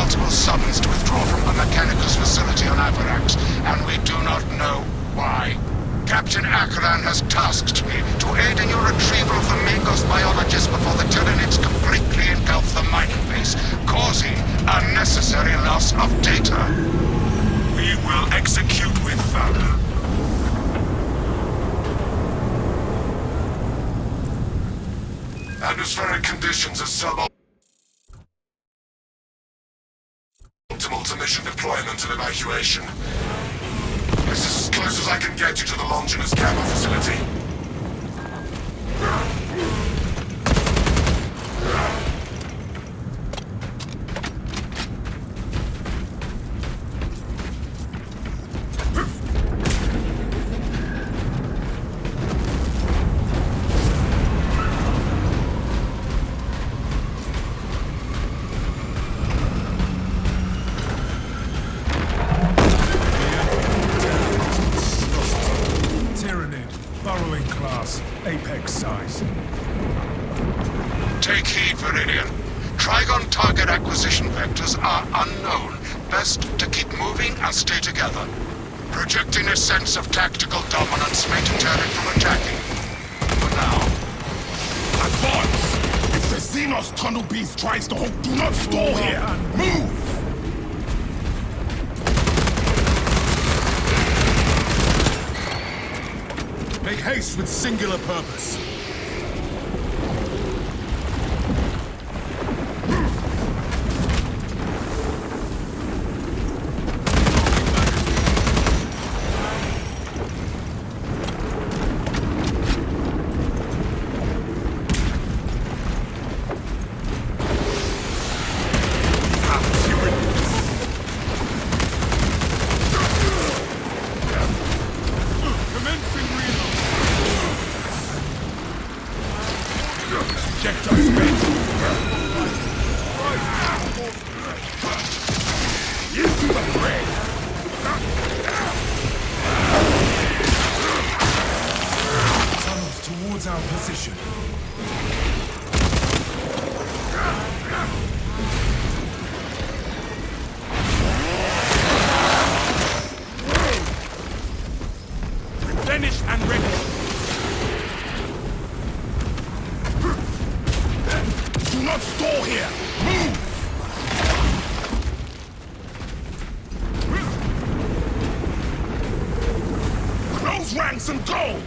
multiple summons to withdraw from the Mechanicus facility on Avarax, and we do not know why. Captain Akran has tasked me to aid in your retrieval of the Mangos biologists before the Tyranids completely engulf the mining base, causing unnecessary loss of data. We will execute with valor. Atmospheric conditions are suboptimal to mission deployment and evacuation. This is as close as I can get you to the Longinus Gamma facility. Apex size. Take heed, Viridian. Trigon target acquisition vectors are unknown. Best to keep moving and stay together. Projecting a sense of tactical dominance may deter it from attacking. For now. Advance! If the Xenos tunnel beast tries to hold, do not stall here! Move! Make haste with singular purpose. Towards our position. Replenished and ready. Do not stall here! Move! Close ranks and go!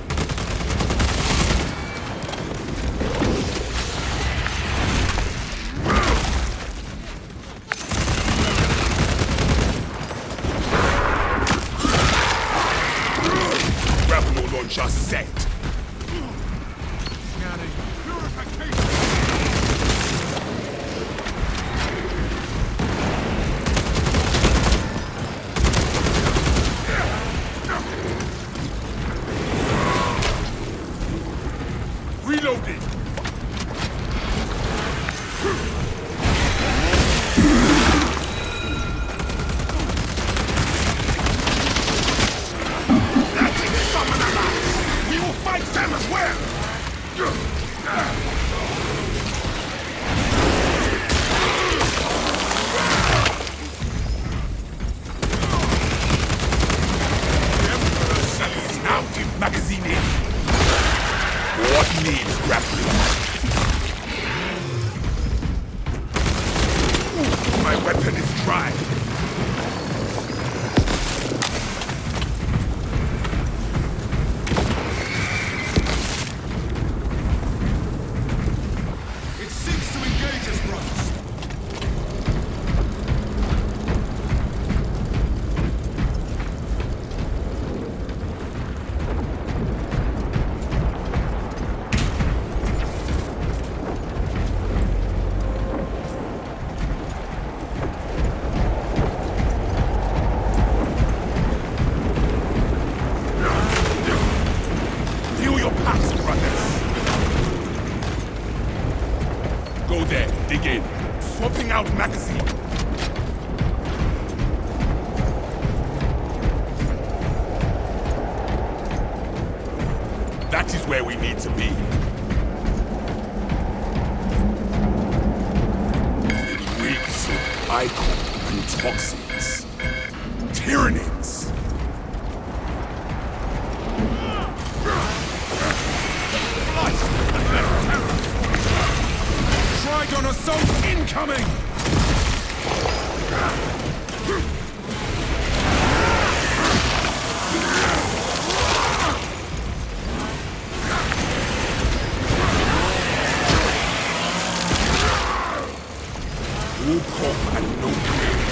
Just set. Reloading. Them as well! Now give magazine in. What needs grappling? My weapon is dry. Go there, dig in. Swapping out magazine. That is where we need to be. Weeks, I toxins. Tyrannies. Trigon assault incoming! No hope and no grace.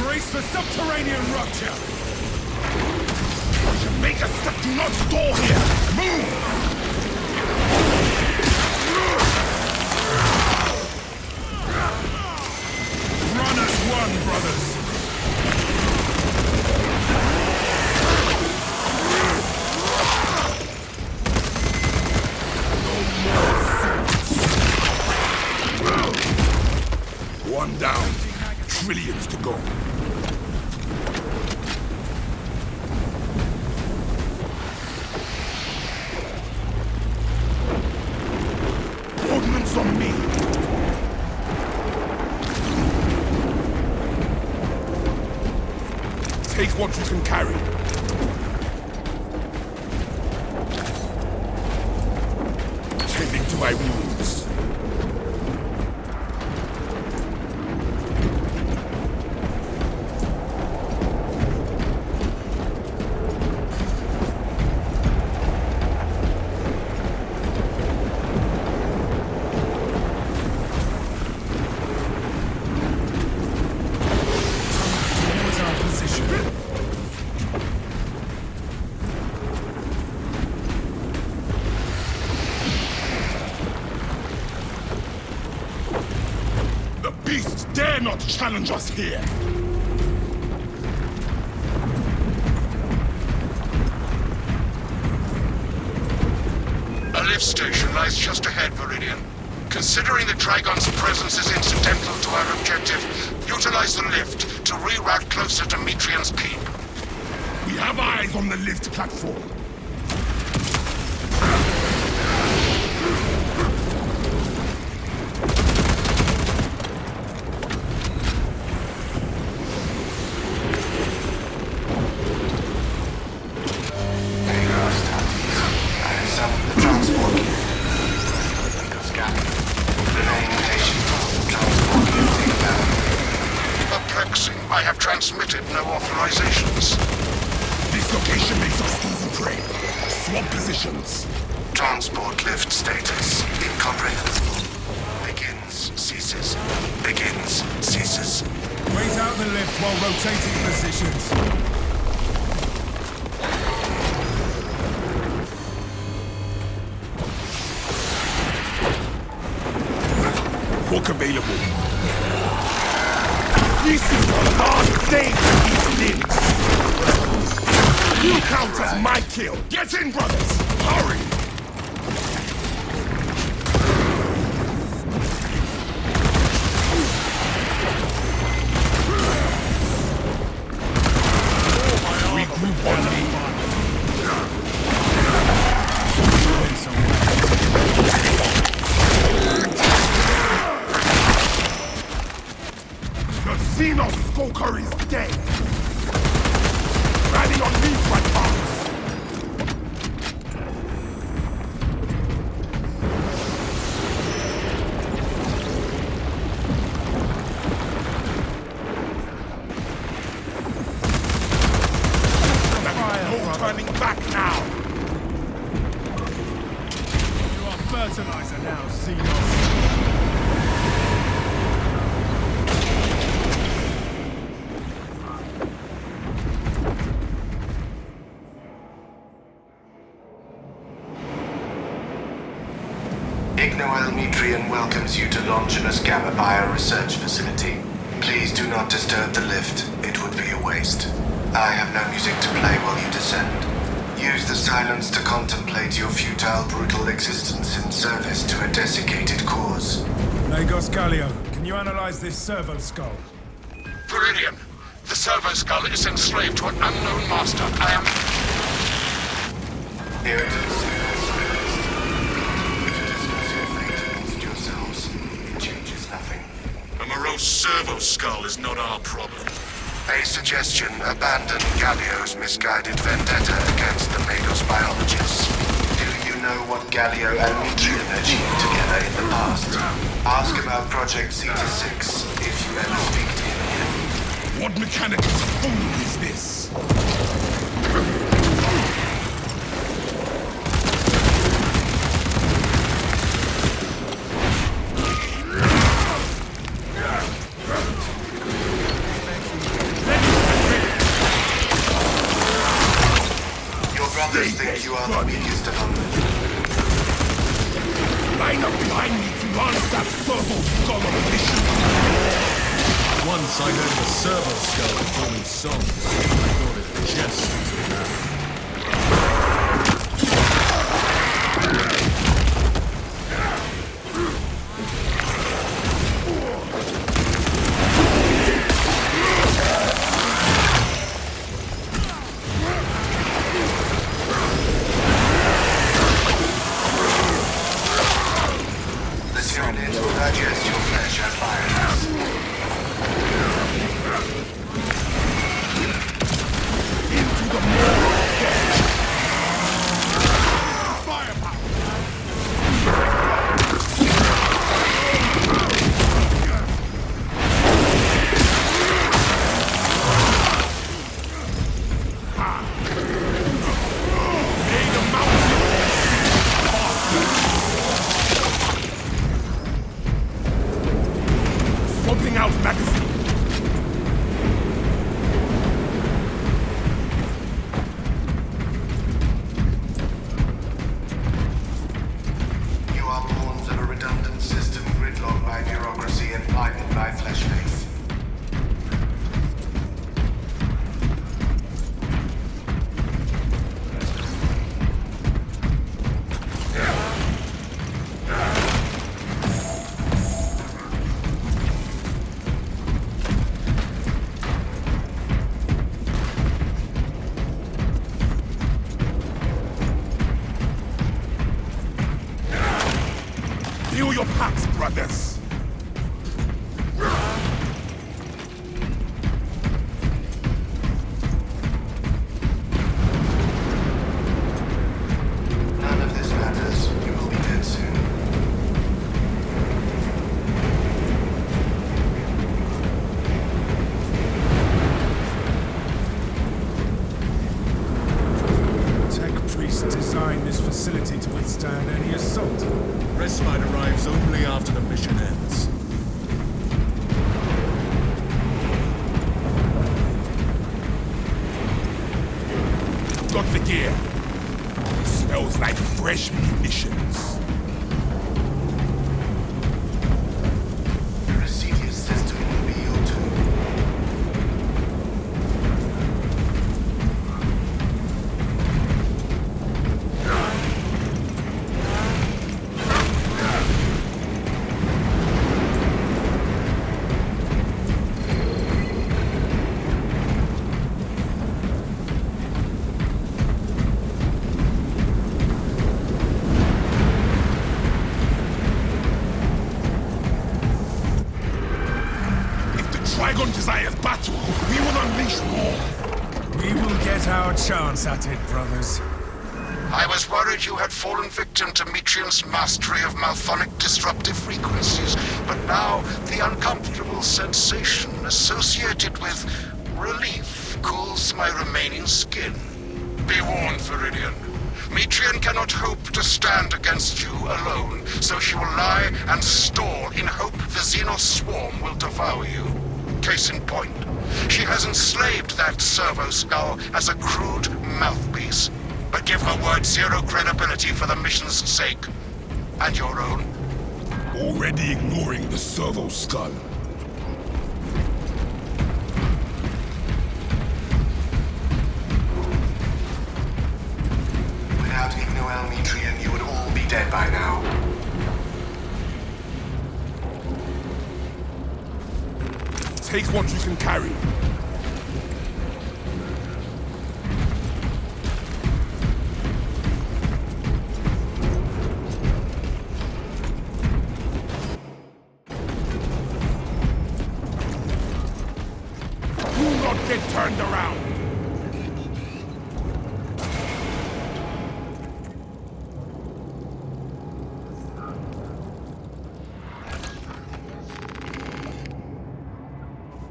Brace for subterranean rupture! Make us that do not store here! Move! Run as one, brothers! One down. Trillions to go. Ordnance on me. Take what you can carry. Tending to my wounds. Beasts dare not challenge us here! A lift station lies just ahead, Viridian. Considering the Trigon's presence is incidental to our objective, utilize the lift to reroute closer to Metrian's keep. We have eyes on the lift platform. I have transmitted no authorizations. This location makes us easy prey. Swap positions. Transport lift status incomprehensible. Begins, ceases. Begins, ceases. Wait out the lift while rotating positions. Hook available. This is the last day for these limbs! You count as my kill! Get in, brothers! Hurry! Regroup on me. Xenos Skoker is dead! Riding on these right parts! No turning back now! You are fertilizer now, Xenos. Mitrian welcomes you to Longinus Gamma Bio Research Facility. Please do not disturb the lift. It would be a waste. I have no music to play while you descend. Use the silence to contemplate your futile, brutal existence in service to a desiccated cause. Magos Gallio, can you analyze this servo skull? Viridian, the servo skull is enslaved to an unknown master. I am... Here it is. Discuss your fate amongst yourselves. It changes nothing. A morose servo skull is not our problem. A suggestion: abandon Gallio's misguided vendetta against the Magos biologists. Do you know what Gallio and Mitrian achieved together in the past? Ask about Project Zeta 6 if you ever speak to him again. What mechanical fool is this? Brothers think you are the weakest among them. Line up behind me to launch that servo skull on a mission. Once I heard the servo skull performing songs. I thought it just was enough. Digest your flesh as biomass. Into the moral death. Firepower. May the mountain swapping out magazine. You are pawns of a redundant system gridlocked by bureaucracy and blinded by flesh faith. Feel your packs, brothers. None of this matters. You will be dead soon. Tech priests designed this facility to withstand any assault. Respite arrives only after the mission ends. Got the gear. Smells like fresh munitions. The Residius system will be your tomb. Trigon desires battle. We will unleash war. We will get our chance at it, brothers. I was worried you had fallen victim to Mitrian's mastery of malphonic disruptive frequencies, but now the uncomfortable sensation associated with relief cools my remaining skin. Be warned, Viridian. Mitrian cannot hope to stand against you alone, so she will lie and stall in hope the Xenos swarm will devour you. Case in point, she has enslaved that servo skull as a crude mouthpiece. But give her word zero credibility for the mission's sake. And your own. Already ignoring the servo skull. Without Ignoelmetrian, you would all be dead by now. Take what you can carry. Do not get turned around.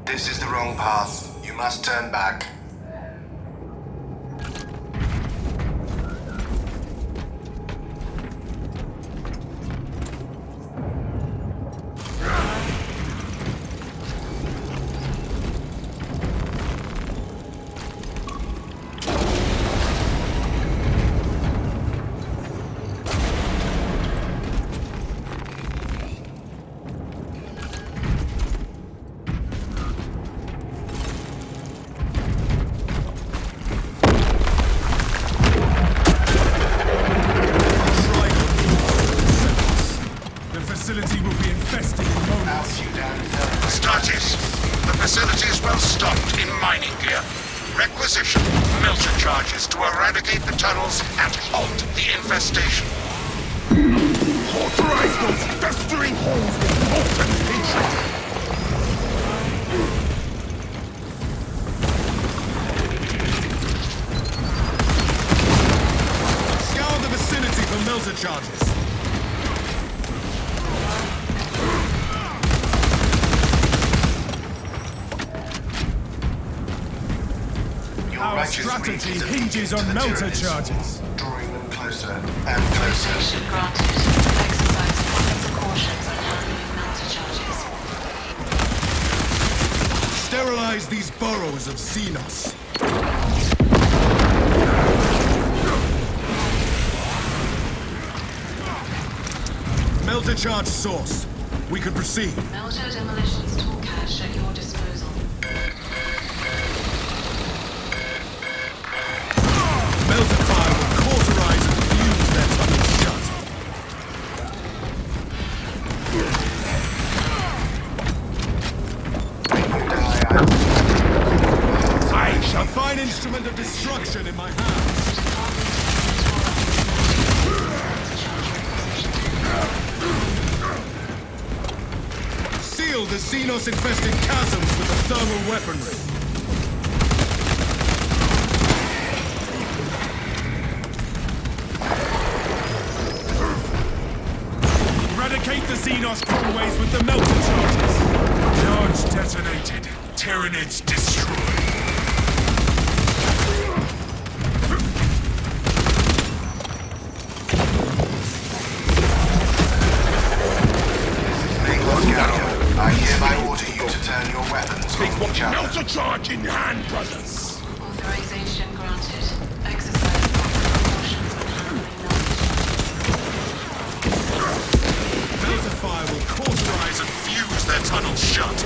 This is the wrong path. You must turn back. The facility will be infested in moments. Statis, the facility is well stocked in mining gear. Requisition melter charges to eradicate the tunnels and halt the infestation. Authorize those festering holes with molten hatred. Scour the vicinity for melter charges. Our strategy hinges on melter charges. Drawing them closer and closer. Authorization granted. Exercise proper precautions when handling melter charges. Sterilize these burrows of Xenos. Melter charge source. We can proceed. Melter demolitions tool cache at your disposal. Melter fire will cauterize and fuse their tunnels shut. I shall A fine instrument of destruction in my hands. Seal the Xenos-infested chasms with the thermal weaponry. Eradicate the Xenos crawlways with the melter charges. Charge detonated. Tyranids destroyed. I hereby order you to turn your weapons take on what each other. melter charge in hand, brothers. Authorization granted. Exercise proper precautions when handling melter charges. Melter fire will cauterize and fuse their tunnels shut.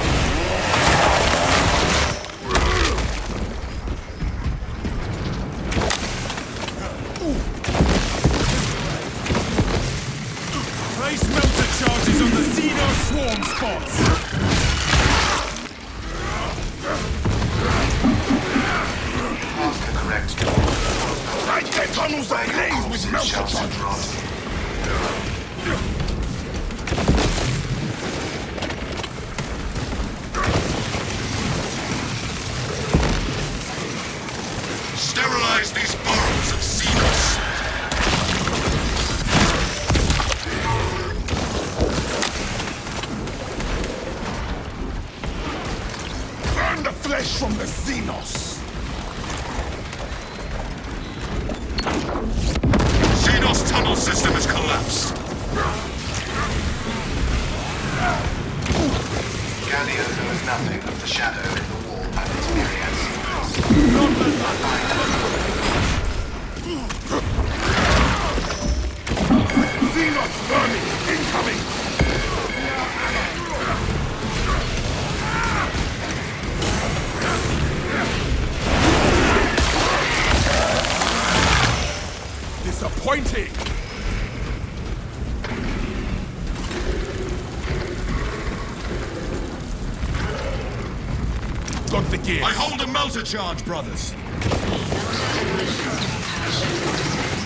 Place melter charges on the Xenos swarm spots. Past the correct door. Right, their tunnels are ablaze with melter charge. Sterilize these burrows of Xenos. Burn the flesh from the Xenos. Xenos tunnel system has collapsed. Galio knows nothing of the shadow in the wall and its myriad secrets. Xenos burning! Incoming! Pointing! Got the gear. I hold a melter charge, brothers.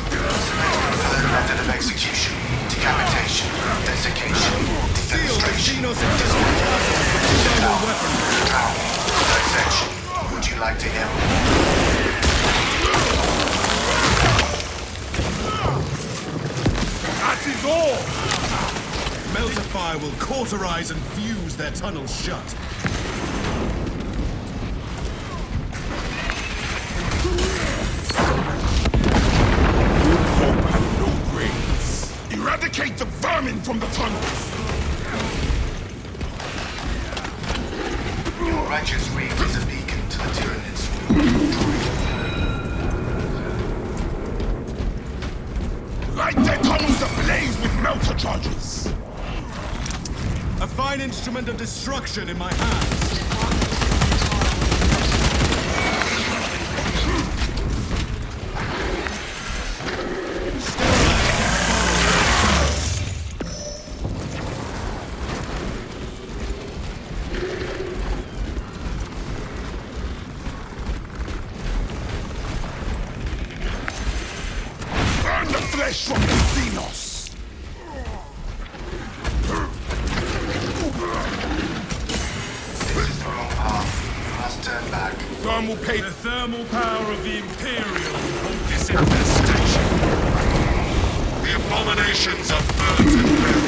Preferred method of execution. Decapitation. Desiccation. Seal the Defenestration. Genos intestinal weapon. Drown. Dissection. Would you like to hear more? That is all! Melter fire will cauterize and fuse their tunnels shut. Hope and no grace. Eradicate the vermin from the tunnels! Your righteous reed is a beacon to the Tyranids. Light their tunnels ablaze with melter charges! A fine instrument of destruction in my hands. Burn the flesh from the Xenos! This is the wrong path. You must turn back. Thermal pay. The thermal power of the Imperial. This infestation. The abominations of birds and men.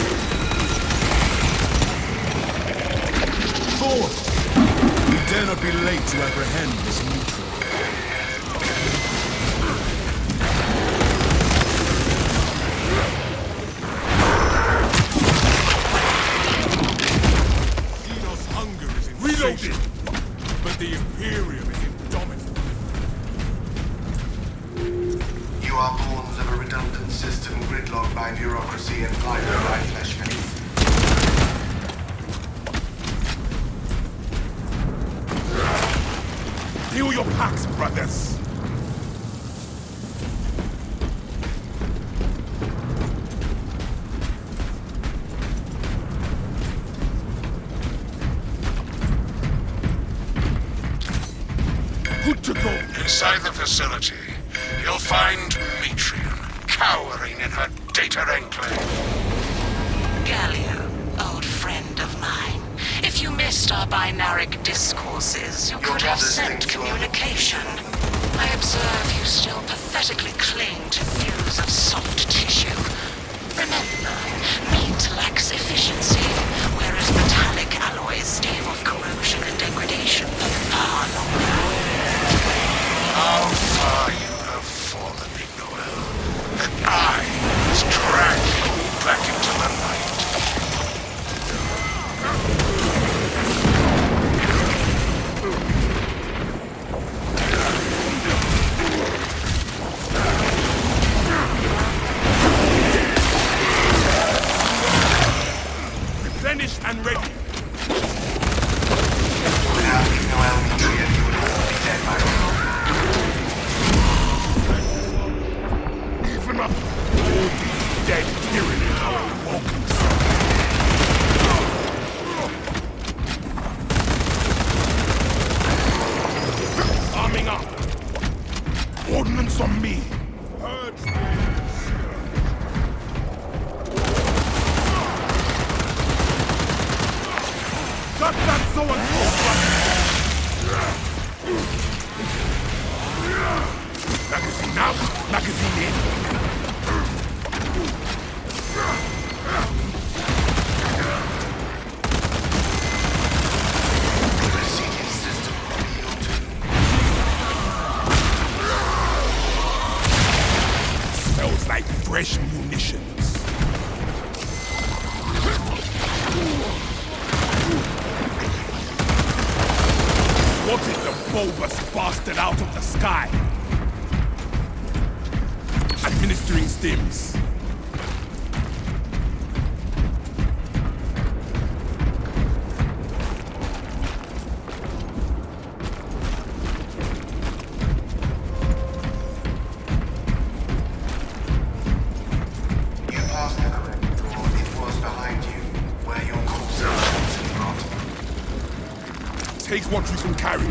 Forward! We dare not be late to apprehend this neutral. Xenos hunger is insatiable, but the Imperium is indomitable. You are pawns of a redundant system gridlocked by bureaucracy and blinded by flesh faith. Heal your packs, brothers! Good to go. Inside the facility, you'll find Metrian cowering in her data enclave. Gallia, old friend of mine. If you missed our binaric discourses, you could have sent communication. I observe you still pathetically cling to thews of soft tissue. Remember, meat lacks efficiency, whereas metallic alloys stave off corrosion and degradation for far longer. How far you have fallen, Ignoel. That I must drag you back into the light. Replenished and ready. Without Ignoel Metrian, you would all be dead by now. Even up. All these dead tyrannies are welcome. Arming up. Ordnance on me. Purge these. Got that so-and-so, magazine out, magazine in. Receiving system revealed. Smells like fresh munitions. Swatted the bulbous bastard out of the sky. Administering stims. Take what you can carry.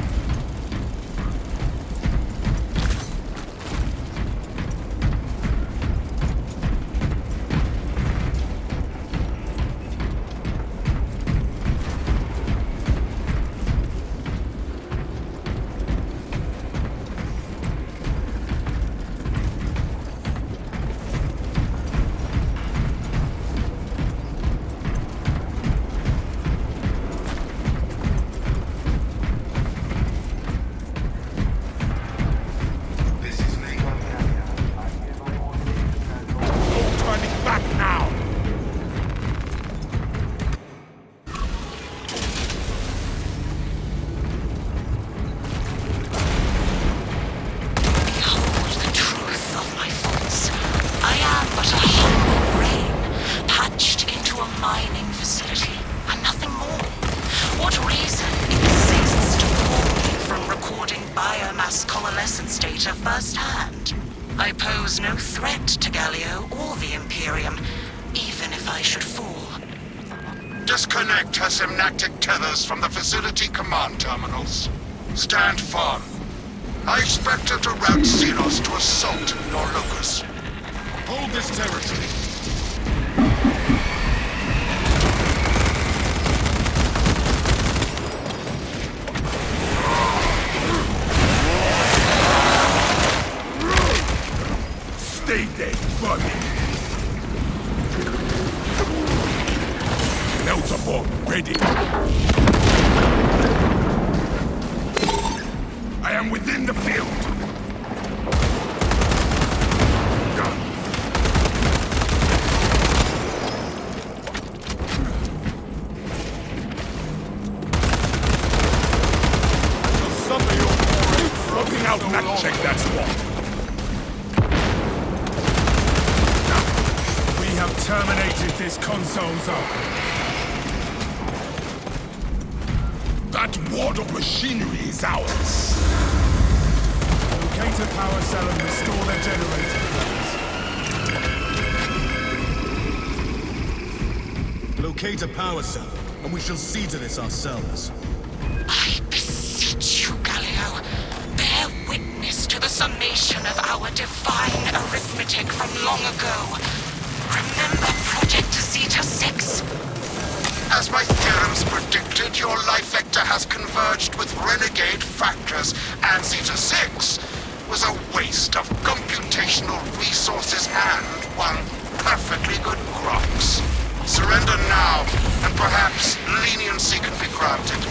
Firsthand. I pose no threat to Galio or the Imperium, even if I should fall. Disconnect her synaptic tethers from the facility command terminals. Stand firm. I expect her to route Xenos to assault your locus. Hold this territory. Stay there, buddy. Meltabomb ready. I am within the field. Looking out, not check that spot. We have terminated this console zone. That ward of machinery is ours. Locate a power cell and restore the generator. Locate a power cell, and we shall see to this ourselves. I beseech you, Galio. Bear witness to the summation of our divine arithmetic from long ago. Remember Project Zeta 6? As my theorems predicted, your life vector has converged with renegade factors, and Zeta 6 was a waste of computational resources and one perfectly good crops. Surrender now, and perhaps leniency can be granted.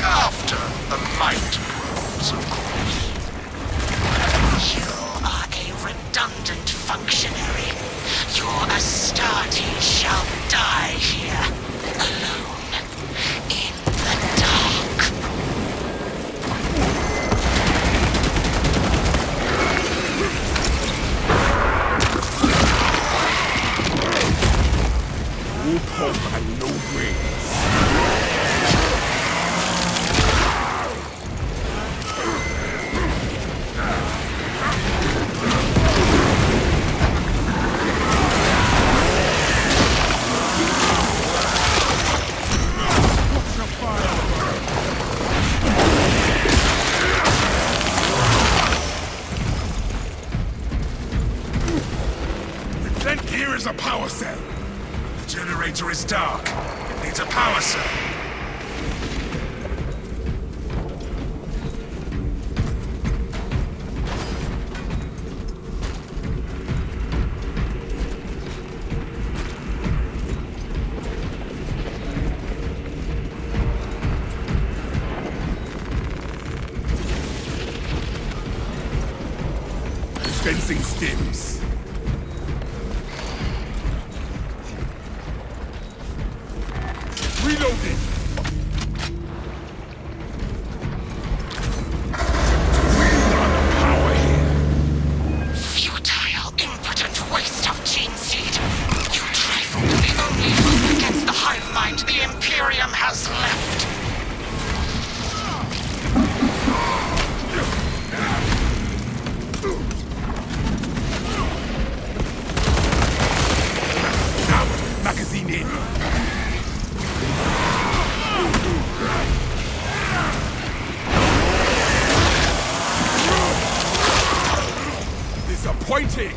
After the might grows, of course. You are a redundant functionary. Your Astarte shall die here, alone, in the dark. No hope and no wings. Here is a power cell. The generator is dark. It needs a power cell. Dispensing stims. Reloading! We are the power here. Futile, impotent waste of gene seed. You trifled with the only hope against the hive mind the Imperium has left. Waiting!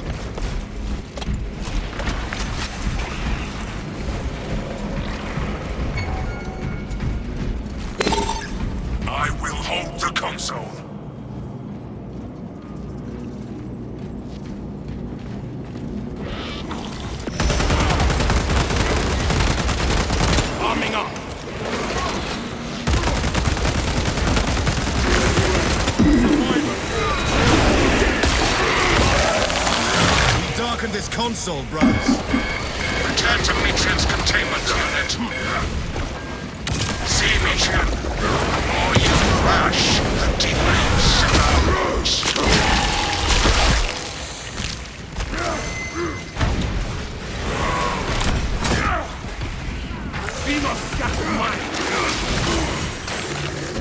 I will hold the console. Arming up! We darkened this console, brothers. Return to Metrian's containment unit. See, Metrian, the more you crash, the deeper you sink our roots. Be not scattered mind!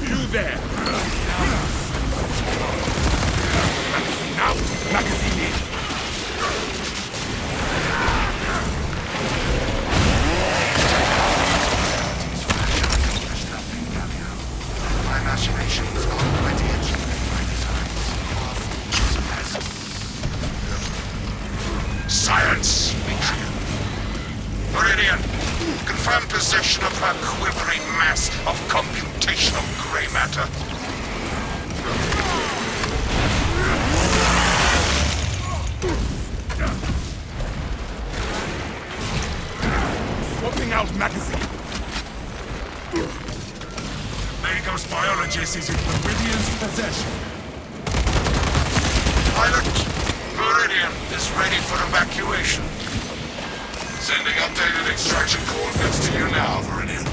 You there! Magazine out! Magazine in! My machinations are already achieved by design. Science, Metrian. Meridian, confirm possession of her quivering mass of computational gray matter. Swapping out magazine! Magos biologist is in Meridian's possession. Pilot, Meridian is ready for evacuation. Sending updated extraction coordinates to you now, Meridian.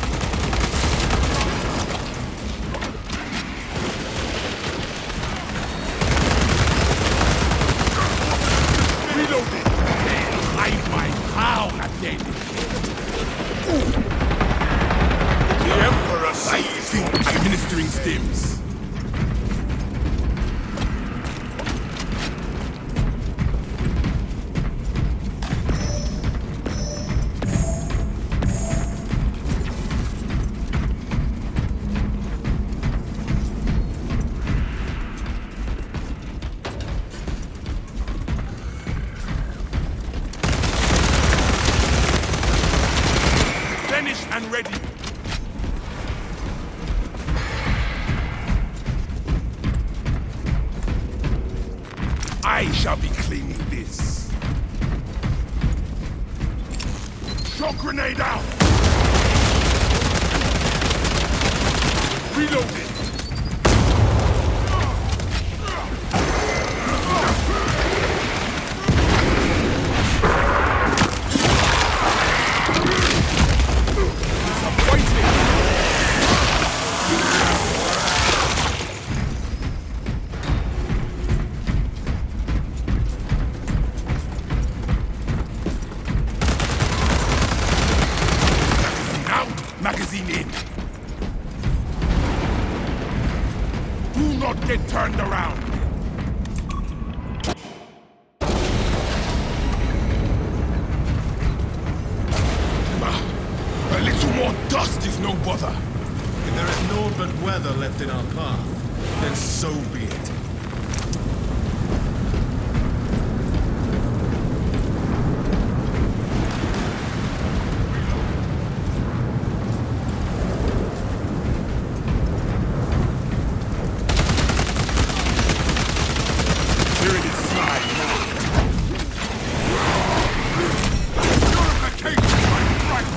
Reloading! Hide my crown again! The Emperor sees administering stims. Finished and ready. I shall be cleaning this. Shock grenade out! Reloading! Magazine in. Do not get turned around. A little more dust is no bother. If there is naught but weather left in our path, then so be it. Hearing it slide now. Right.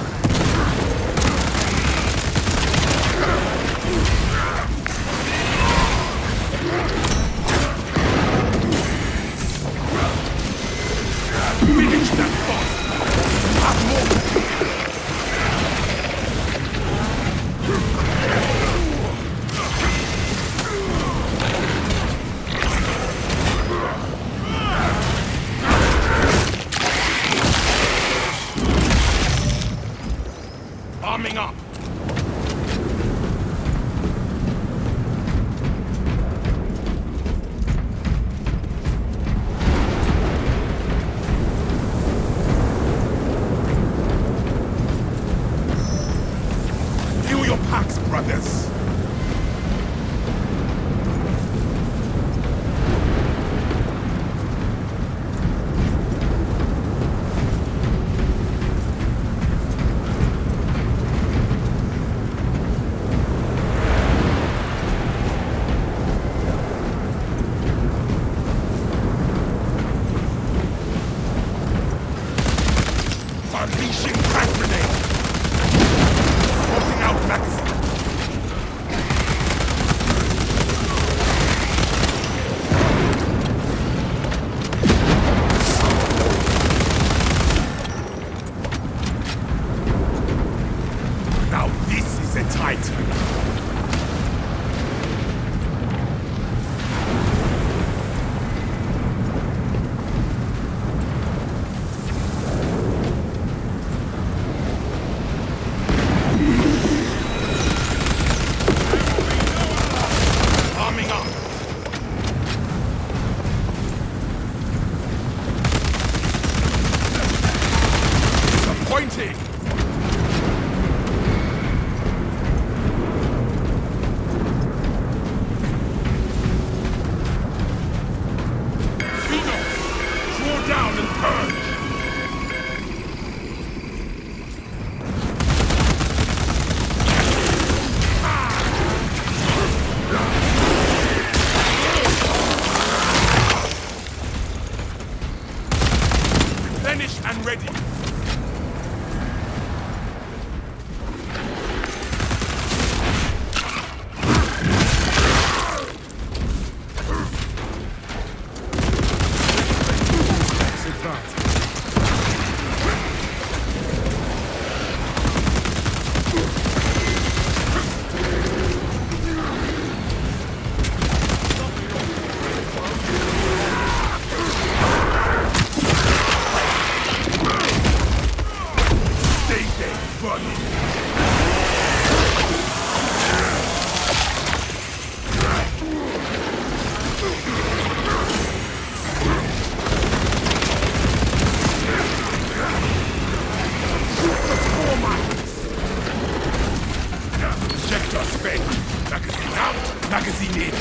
Magazine in!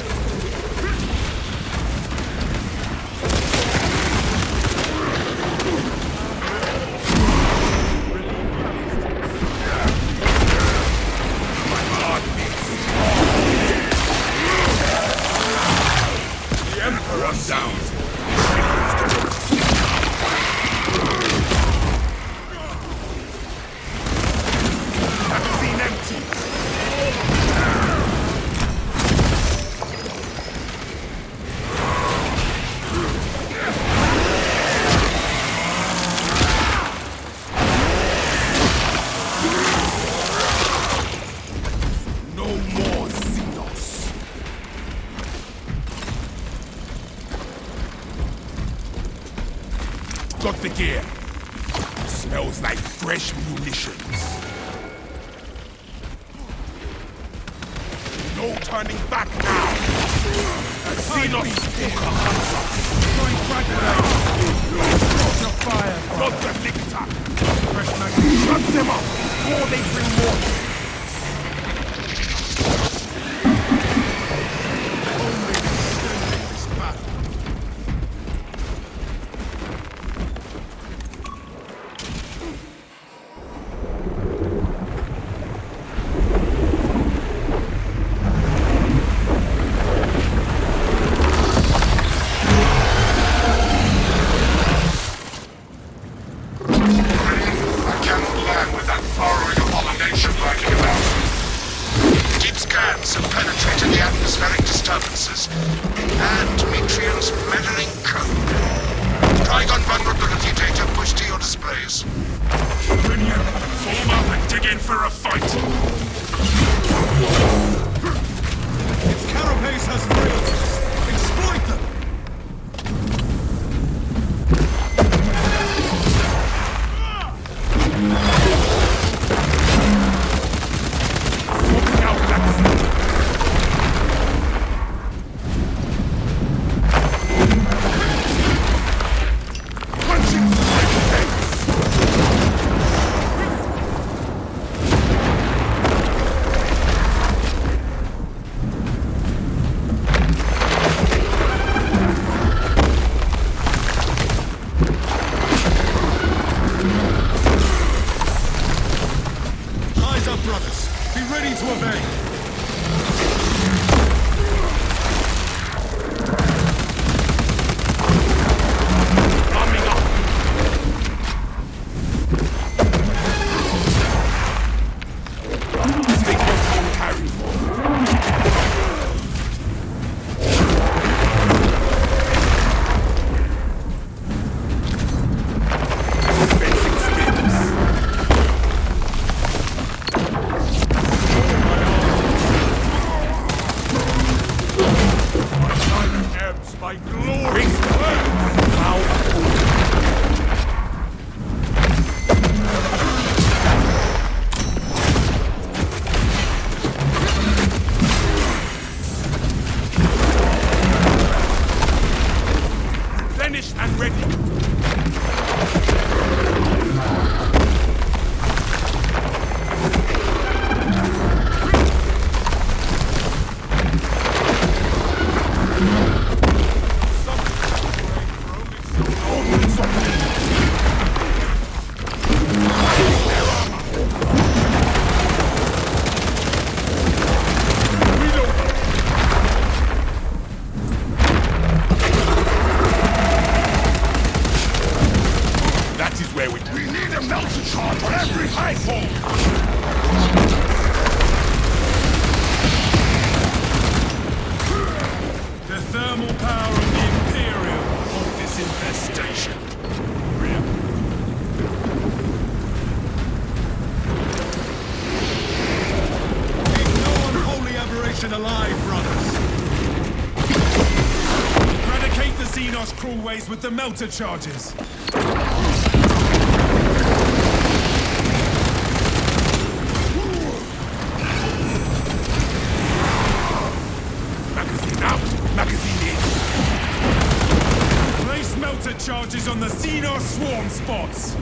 My heart beats. The Emperor's down. Magazine empty. No more Xenos. Got the gear. Smells like fresh munitions. No turning back now. Xenos Stalker Hunter. Throwing frag grenades. Your fire. Got the Lictor. Fresh magazine. Shut them up before they bring more. Only extending this battle. I cannot land with that burrowing abomination lurking about. Deep scans have penetrated the atmospheric disturbances and Metrium's meddling code. Trigon vulnerability data pushed to your displays. Minion, form up and dig in for a fight. Its carapace has frailties. Exploit them. Swapping out magazine. Punching through the gates. Eyes up, brothers. Be ready to obey. Arming up. Stay control carry. Dispensing skills. Ebbs by glory. Finished and ready. That is where we need a melter charge on every high pole. The thermal power of the Imperium of this infestation. Keep no unholy aberration alive, brothers. Eradicate the Xenos crawlways with the melter charges. Magazine out. Magazine in. Place melter charges on the Xenos swarm spots.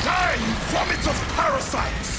Die, you vomit of parasites!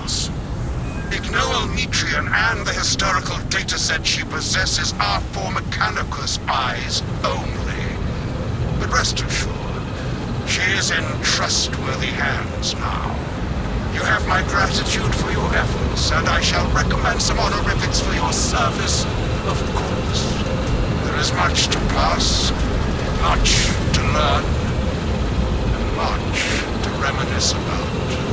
Mechanicus. Ichnoelmetrian and the historical dataset she possesses are for Mechanicus eyes only. But rest assured, she is in trustworthy hands now. You have my gratitude for your efforts, and I shall recommend some honorifics for your service, of course. There is much to pass, much to learn, and much to reminisce about.